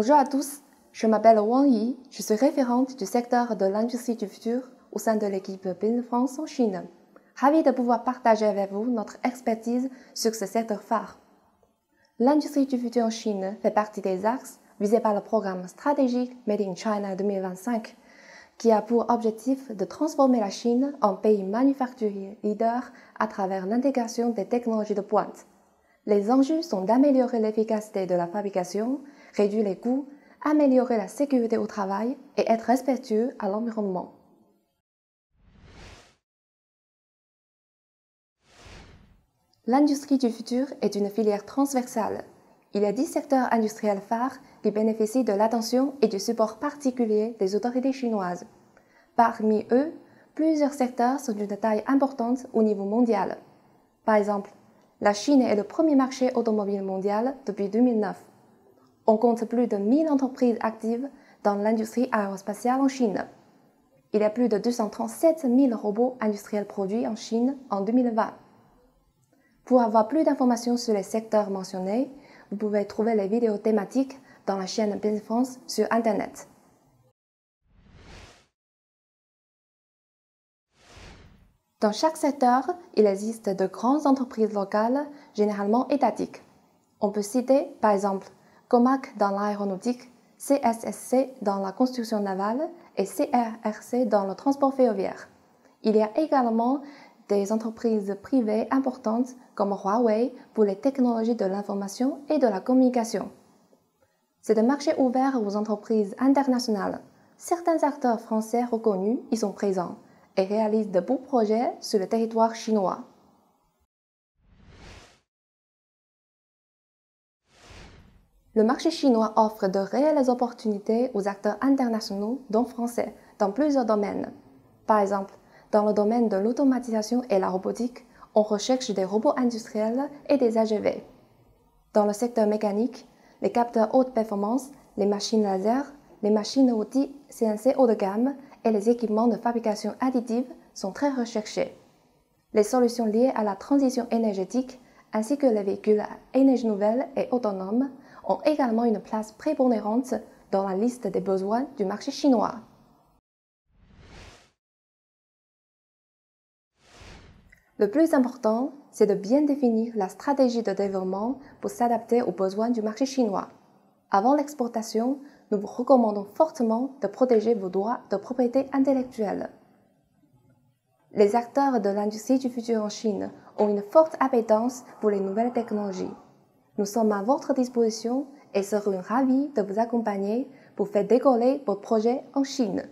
Bonjour à tous, je m'appelle Wang Yi, je suis référente du secteur de l'industrie du futur au sein de l'équipe Business France en Chine. Ravie de pouvoir partager avec vous notre expertise sur ce secteur phare. L'industrie du futur en Chine fait partie des axes visés par le programme stratégique Made in China 2025, qui a pour objectif de transformer la Chine en pays manufacturier leader à travers l'intégration des technologies de pointe. Les enjeux sont d'améliorer l'efficacité de la fabrication, réduire les coûts, améliorer la sécurité au travail et être respectueux à l'environnement. L'industrie du futur est une filière transversale. Il y a 10 secteurs industriels phares qui bénéficient de l'attention et du support particulier des autorités chinoises. Parmi eux, plusieurs secteurs sont d'une taille importante au niveau mondial. Par exemple, la Chine est le premier marché automobile mondial depuis 2009. On compte plus de 1000 entreprises actives dans l'industrie aérospatiale en Chine. Il y a plus de 237 000 robots industriels produits en Chine en 2020. Pour avoir plus d'informations sur les secteurs mentionnés, vous pouvez trouver les vidéos thématiques dans la chaîne Business France sur Internet. Dans chaque secteur, il existe de grandes entreprises locales, généralement étatiques. On peut citer, par exemple, Comac dans l'aéronautique, CSSC dans la construction navale et CRRC dans le transport ferroviaire. Il y a également des entreprises privées importantes comme Huawei pour les technologies de l'information et de la communication. C'est un marché ouvert aux entreprises internationales. Certains acteurs français reconnus y sont présents et réalisent de beaux projets sur le territoire chinois. Le marché chinois offre de réelles opportunités aux acteurs internationaux, dont français, dans plusieurs domaines. Par exemple, dans le domaine de l'automatisation et la robotique, on recherche des robots industriels et des AGV. Dans le secteur mécanique, les capteurs haute performance, les machines laser, les machines-outils CNC haut de gamme et les équipements de fabrication additive sont très recherchés. Les solutions liées à la transition énergétique ainsi que les véhicules à énergie nouvelle et autonomes ont également une place prépondérante dans la liste des besoins du marché chinois. Le plus important, c'est de bien définir la stratégie de développement pour s'adapter aux besoins du marché chinois. Avant l'exportation, nous vous recommandons fortement de protéger vos droits de propriété intellectuelle. Les acteurs de l'industrie du futur en Chine ont une forte appétence pour les nouvelles technologies. Nous sommes à votre disposition et serons ravis de vous accompagner pour faire décoller vos projets en Chine.